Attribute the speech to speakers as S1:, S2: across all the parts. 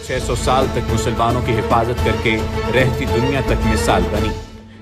S1: 600 साल तक मुसलमानों की हिफाजत करके रहती दुनिया तक मिसाल बनी।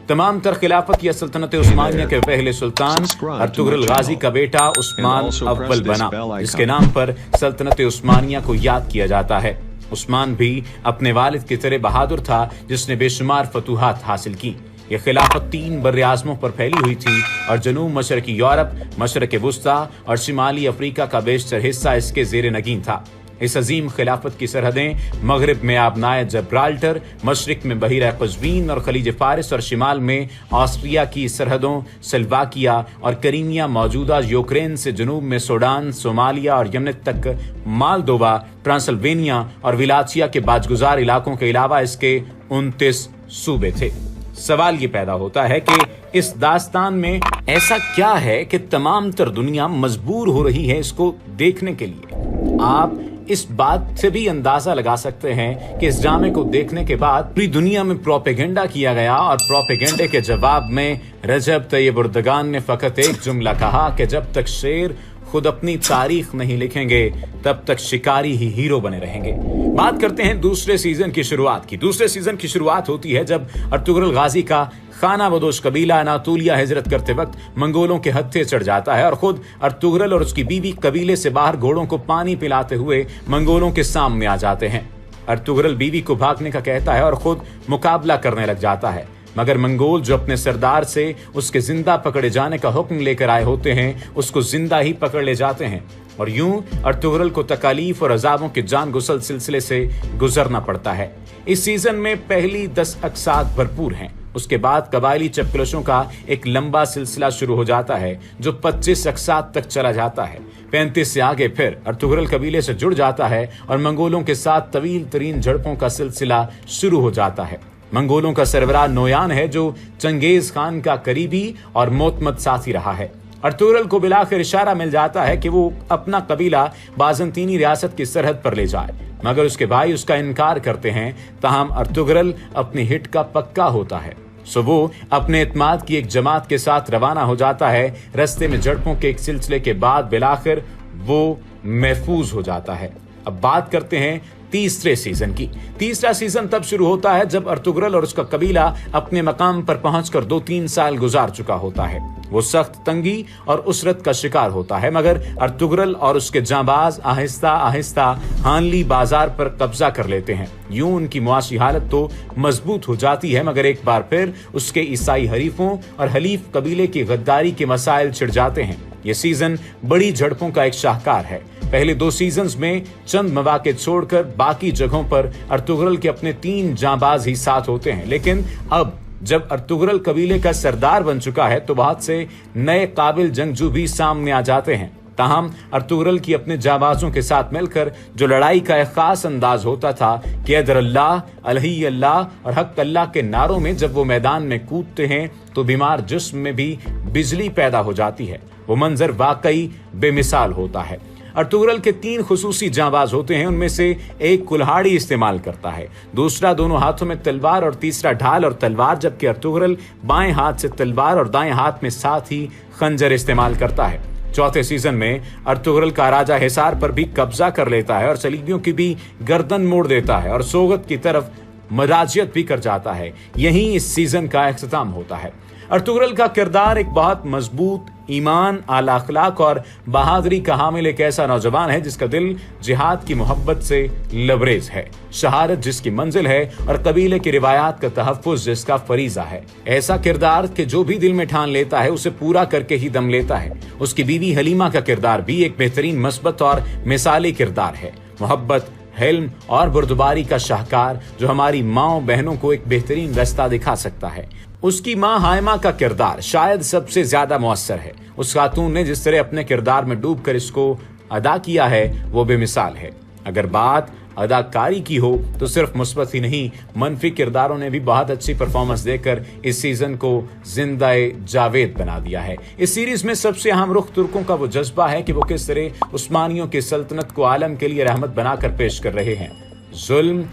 S1: तमाम तर खिलाफत या सल्तनत उस्मानिया के पहले सुल्तान अर्तुगरुल गाजी का बेटा उस्मान अव्वल बना, जिसके नाम पर सल्तनत उस्मानिया को याद किया जाता है। उस्मान भी अपने वालिद की तरह बहादुर था, जिसने बेशुमार फतूहात हासिल की। ये खिलाफत 3 बर्रे आज़मों पर फैली हुई थी और जनूब मशरकी यूरोप, मशरक वुस्ता और शिमाली अफ्रीका का बेशतर हिस्सा इसके ज़ेर नगीन था। इस अजीम खिलाफत की सरहदें मगरब में आबनाए जब्राल्टर, मशरिक में बहीरा कज़वीन और खलीज फारिस और शिमाल में ऑस्ट्रिया की सरहदों स्लोवाकिया और क्रीमिया, मौजूदा यूक्रेन से जनूब में सूडान, सोमालिया और यमन तक, मालदोवा, ट्रांसल्वेनिया और विलाचिया के बाजगुजार इलाकों के अलावा इसके 29 सूबे थे। सवाल ये पैदा होता है कि इस दास्तान में ऐसा क्या है कि तमाम तर दुनिया मजबूर हो रही है इसको देखने के लिए। आप इस बात से भी अंदाजा लगा सकते हैं कि इस ड्रामे को देखने के बाद पूरी दुनिया में प्रोपेगेंडा किया गया और प्रोपेगेंडे के जवाब में रजब तैयब उर्दगान ने फकत एक जुमला कहा कि जब तक शेर खुद अपनी तारीख नहीं लिखेंगे तब तक शिकारी ही हीरो बने रहेंगे। बात करते हैं दूसरे सीजन की शुरुआत की। दूसरे सीजन की शुरुआत होती है जब अर्तुगरुल गाजी का खाना बदोश कबीला अनातोलिया हिजरत करते वक्त मंगोलों के हत्थे चढ़ जाता है और खुद अर्तुगरुल और उसकी बीवी कबीले से बाहर घोड़ों को पानी पिलाते हुए मंगोलों के सामने आ जाते हैं। अर्तुगरुल बीवी को भागने का कहता है और खुद मुकाबला करने लग जाता है, मगर मंगोल जो अपने सरदार से उसके जिंदा पकड़े जाने का हुक्म लेकर आए होते हैं उसको जिंदा ही पकड़ ले जाते हैं और यूं अर्तुगरुल को तकालीफ और अजाबों के जान गुसल सिलसिले से गुजरना पड़ता है। इस सीजन में पहली 10 अक़साद भरपूर हैं। उसके बाद कबायली चपकलशों का एक लंबा सिलसिला शुरू हो जाता है जो 25 अक़साद तक चला जाता है। 35 से आगे फिर अर्तुगरुल कबीले से जुड़ जाता है और मंगोलों के साथ तवील तरीन झड़पों का सिलसिला शुरू हो जाता है। मंगोलों का सरबराह नोयान है जो चंगेज खान का करीबी और मोतमद साथी रहा है। अर्तुगरुल को बिलाखिर इशारा मिल जाता है कि वो अपना कबीला बाज़ंतीनी रियासत की सरहद पर ले जाए, मगर उसके भाई उसका इनकार करते हैं। ताहम अर्तुगरुल अपनी हिट का पक्का होता है, सो वो अपने इत्माद की एक जमात के साथ रवाना हो जाता है। रस्ते में झड़पों के एक सिलसिले के बाद बिलाखिर वो महफूज हो जाता है। अब बात करते हैं तीसरे सीजन की। तीसरा सीजन तब शुरू होता है जब अर्तुगरुल और उसका कबीला अपने मकाम पर पहुंचकर 2-3 साल गुजार चुका होता है। वो सख्त तंगी और उसरत का शिकार होता है, मगर अर्तुगरुल और उसके जांबाज आहिस्ता आहिस्ता हानली बाजार पर कब्जा कर लेते हैं। यूं उनकी मुआशी हालत तो मजबूत हो जाती है, मगर एक बार फिर उसके ईसाई हरीफों और हलीफ कबीले की गद्दारी के मसाइल छिड़ जाते हैं। ये सीजन बड़ी झड़पों का एक शाहकार है। पहले 2 सीजन्स में चंद मौके छोड़कर बाकी जगहों पर अर्तुगरुल के अपने 3 जांबाज ही साथ होते हैं, लेकिन अब जब अर्तुगरुल कबीले का सरदार बन चुका है तो बहुत से नए काबिल जंगजू भी सामने आ जाते हैं। ताहम अर्तुगरुल की अपने जाबाजों के साथ मिलकर जो लड़ाई का एक खास अंदाज होता था कि अदर अल्लाह, अलही अल्लाह और हक अल्लाह के नारों में जब वो मैदान में कूदते हैं तो बीमार जिस्म में भी बिजली पैदा हो जाती है। वो मंजर वाकई बेमिसाल होता है। अर्तुगरुल के 3 खुसूसी जांबाज होते हैं। उनमें से एक कुल्हाड़ी इस्तेमाल करता है, दूसरा दोनों हाथों में तलवार और तीसरा ढाल और तलवार, जबकि अर्तुगरुल बाएं हाथ से तलवार और दाएं हाथ में साथ ही खंजर इस्तेमाल करता है। चौथे सीजन में अर्तुगरुल का राजा हिसार पर भी कब्जा कर लेता है और सलीबियों की भी गर्दन मोड़ देता है और सोगत की तरफ मराजियत भी कर जाता है। यहीं इस सीजन का इख्तिताम होता है। अर्तुगरुल का किरदार एक बहुत मजबूत, ईमान, आला अखलाक और बहादुरी का हामिल एक ऐसा नौजवान है जिसका दिल जिहाद की मोहब्बत से लबरेज है, शहादत जिसकी मंजिल है और कबीले की रिवायात का तहफ़्फ़ुज़ जिसका फरीजा है। ऐसा किरदार कि जो भी दिल में ठान लेता है उसे पूरा करके ही दम लेता है। उसकी बीवी हलीमा का किरदार भी एक बेहतरीन मस्बत और मिसाली किरदार है। मोहब्बत, हिल्म और बुर्दबारी का शाहकार जो हमारी माँ बहनों को एक बेहतरीन रास्ता दिखा सकता है। उसकी माँ हाइमा का किरदार शायद सबसे ज्यादा मुअस्सर है। उस खातून ने जिस तरह अपने किरदार में डूबकर इसको अदा किया है वो बेमिसाल है। अगर बात अदाकारी की हो तो सिर्फ मुस्बत ही नहीं, मनफी किरदारों ने भी बहुत अच्छी परफॉर्मेंस देकर इस सीजन को जिंदाए जावेद बना दिया है। इस सीरीज में सबसे अहम रुख तुर्कों का वो जज्बा है कि वो किस तरह उस्मानियों की सल्तनत को आलम के लिए रहमत बनाकर पेश कर रहे हैं। जुल्म,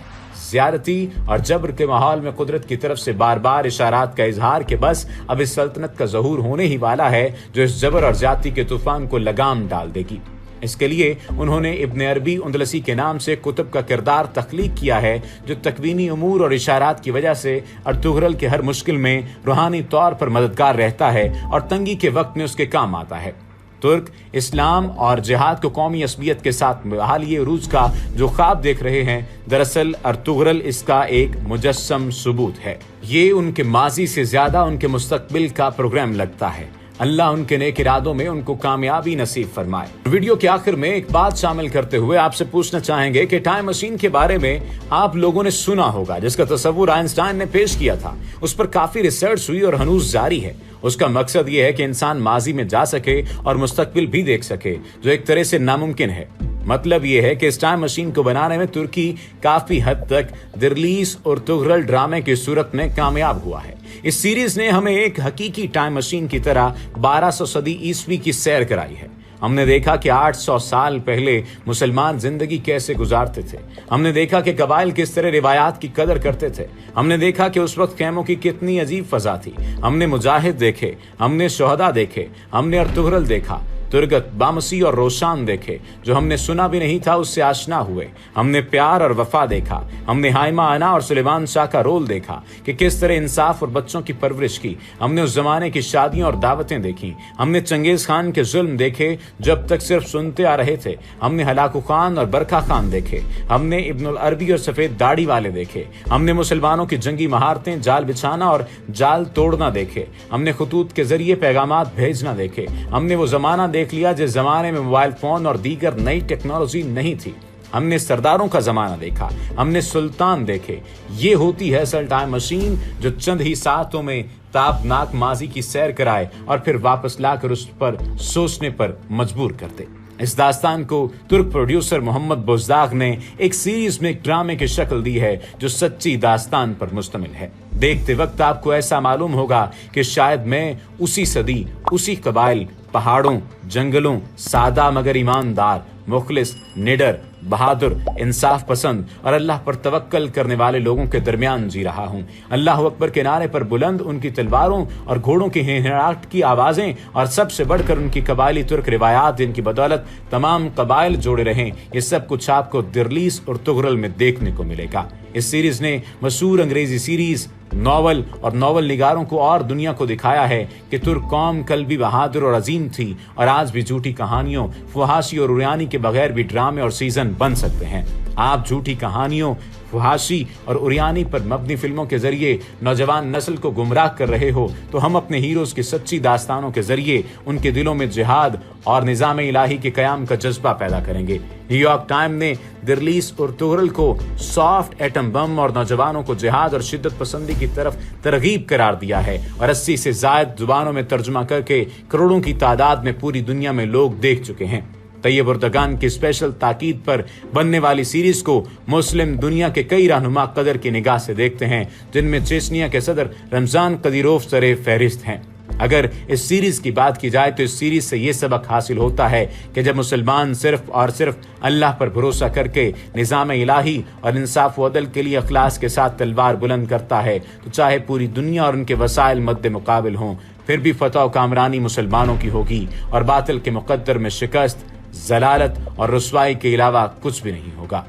S1: ज़्यादती और जबर के माहौल में कुदरत की तरफ से बार बार इशारात का इजहार कि बस अब इस सल्तनत का ज़हूर होने ही वाला है जो इस जबर और ज्यादती के तूफान को लगाम डाल देगी। اس کے لیے انہوں نے ابن عربی اندلسی کے نام سے کتب کا کردار تخلیق کیا ہے جو تکوینی امور اور اشارات کی وجہ سے ارطغرل کے ہر مشکل میں روحانی طور پر مددگار رہتا ہے اور تنگی کے وقت میں اس کے کام آتا ہے۔ ترک اسلام اور جہاد کو قومی عصبیت کے ساتھ حالیہ عروج کا جو خواب دیکھ رہے ہیں، دراصل ارطغرل اس کا ایک مجسم ثبوت ہے۔ یہ ان کے ماضی سے زیادہ ان کے مستقبل کا پروگرام لگتا ہے۔ اللہ ان کے نیک ارادوں میں ان کو کامیابی نصیب فرمائے۔ ویڈیو کے آخر میں ایک بات شامل کرتے ہوئے آپ سے پوچھنا چاہیں گے کہ ٹائم مشین کے بارے میں آپ لوگوں نے سنا ہوگا، جس کا تصور آئنسٹائن نے پیش کیا تھا۔ اس پر کافی ریسرچ ہوئی اور ہنوز جاری ہے۔ اس کا مقصد یہ ہے کہ انسان ماضی میں جا سکے اور مستقبل بھی دیکھ سکے، جو ایک طرح سے ناممکن ہے۔ مطلب یہ ہے کہ اس ٹائم مشین کو بنانے میں ترکی کافی حد تک درلیس ارطغرل ڈرامے کی صورت میں کامیاب ہوا ہے۔ اس سیریز نے ہمیں ایک حقیقی ٹائم مشین کی طرح 1200 صدی عیسوی کی سیر کرائی ہے۔ ہم نے دیکھا کہ 800 سال پہلے مسلمان زندگی کیسے گزارتے تھے۔ ہم نے دیکھا کہ قبائل کس طرح روایات کی قدر کرتے تھے۔ ہم نے دیکھا کہ اس وقت خیموں کی کتنی عجیب فضا تھی۔ ہم نے مجاہد دیکھے، ہم نے شہداء دیکھے، ہم نے ارطغرل دیکھا، ترگت، بامسی اور روشان دیکھے، جو ہم نے سنا بھی نہیں تھا اس سے آشنا ہوئے۔ ہم نے پیار اور وفا دیکھا۔ ہم نے ہائمہ انا اور سلیمان شاہ کا رول دیکھا کہ کس طرح انصاف اور بچوں کی پرورش کی۔ ہم نے اس زمانے کی شادیاں اور دعوتیں دیکھی۔ ہم نے چنگیز خان کے ظلم دیکھے جب تک صرف سنتے آ رہے تھے۔ ہم نے ہلاکو خان اور برکھا خان دیکھے۔ ہم نے ابن العربی اور سفید داڑھی والے دیکھے۔ ہم نے مسلمانوں کی جنگی مہارتیں، جال بچھانا اور جال توڑنا دیکھے۔ ہم نے خطوط کے ذریعے پیغامات بھیجنا دیکھے۔ ہم نے وہ زمانہ دیکھ لیا جس زمانے میں موبائل فون اور دیگر نئی ٹیکنالوجی نہیں تھی۔ ہم نے سرداروں کا زمانہ دیکھا۔ ہم نے سلطان دیکھے۔ یہ ہوتی ہے اصل ٹائم مشین، جو چند ہی ساعتوں میں تابناک ماضی کی سیر کرائے اور پھر واپس لا کر اس پر سوچنے پر مجبور کرتے۔ اس داستان کو ترک پروڈیوسر محمد بوزداغ نے ایک سیریز میں ایک ڈرامے کی شکل دی ہے جو سچی داستان پر مشتمل ہے۔ دیکھتے وقت آپ کو ایسا معلوم ہوگا کہ شاید میں اسی صدی، اسی قبائل، پہاڑوں، جنگلوں، سادہ مگر ایماندار، مخلص، نڈر، بہادر، انصاف پسند اور اللہ پر توکل کرنے والے لوگوں کے درمیان جی رہا ہوں۔ اللہ اکبر کے نعرے پر بلند ان کی تلواروں اور گھوڑوں کی ہہراہٹ کی آوازیں، اور سب سے بڑھ کر ان کی قبائلی ترک روایات، جن کی بدولت تمام قبائل جوڑے رہیں، یہ سب کچھ آپ کو درلیس ارطغرل میں دیکھنے کو ملے گا۔ اس سیریز نے مشہور انگریزی سیریز، ناول اور ناول نگاروں کو اور دنیا کو دکھایا ہے کہ ترک قوم کل بھی بہادر اور عظیم تھی، اور آج بھی جھوٹی کہانیوں، فحاشی اور اریانی کے بغیر بھی ڈرامے اور سیزن بن سکتے ہیں۔ آپ جھوٹی کہانیوں، فحاشی اور اریانی پر مبنی فلموں کے ذریعے نوجوان نسل کو گمراہ کر رہے ہو، تو ہم اپنے ہیروز کی سچی داستانوں کے ذریعے ان کے دلوں میں جہاد اور نظام الہی کے قیام کا جذبہ پیدا کریں گے۔ نیو یارک ٹائم نے درلیس ارطغرل کو سافٹ ایٹم بم اور نوجوانوں کو جہاد اور شدت پسندی کی طرف ترغیب قرار دیا ہے، اور 80 سے زائد زبانوں میں ترجمہ کر کے کروڑوں کی تعداد میں پوری دنیا میں لوگ دیکھ چکے ہیں۔ طیب اردگان کی اسپیشل تاکید پر بننے والی سیریز کو مسلم دنیا کے کئی رہنما قدر کی نگاہ سے دیکھتے ہیں، جن میں چیچنیا کے صدر رمضان قدیروف سر فہرست ہیں۔ اگر اس سیریز کی بات کی جائے تو اس سیریز سے یہ سبق حاصل ہوتا ہے کہ جب مسلمان صرف اور صرف اللہ پر بھروسہ کر کے نظام الہی اور انصاف و عدل کے لیے اخلاص کے ساتھ تلوار بلند کرتا ہے، تو چاہے پوری دنیا اور ان کے وسائل مد مقابل ہوں، پھر بھی فتح و کامرانی مسلمانوں کی ہوگی، اور باطل کے مقدر میں شکست، ضلالت اور رسوائی کے علاوہ کچھ بھی نہیں ہوگا۔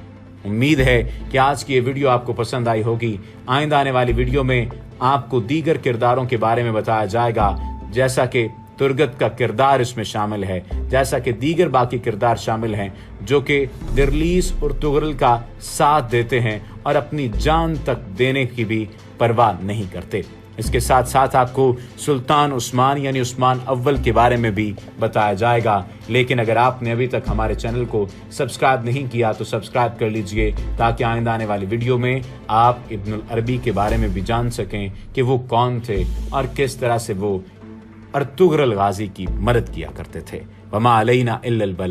S1: امید ہے کہ آج کی یہ ویڈیو آپ کو پسند آئی ہوگی۔ آئندہ آنے والی ویڈیو میں آپ کو دیگر کرداروں کے بارے میں بتایا جائے گا، جیسا کہ ترگت کا کردار اس میں شامل ہے، جیسا کہ دیگر باقی کردار شامل ہیں جو کہ درلیس ارطغرل کا ساتھ دیتے ہیں اور اپنی جان تک دینے کی بھی پرواہ نہیں کرتے۔ اس کے ساتھ ساتھ آپ کو سلطان عثمان یعنی عثمان اول کے بارے میں بھی بتایا جائے گا۔ لیکن اگر آپ نے ابھی تک ہمارے چینل کو سبسکرائب نہیں کیا تو سبسکرائب کر لیجئے، تاکہ آئندہ آنے والی ویڈیو میں آپ ابن العربی کے بارے میں بھی جان سکیں کہ وہ کون تھے اور کس طرح سے وہ ارطغرل غازی کی مدد کیا کرتے تھے۔ وما علینا الا البلاغ۔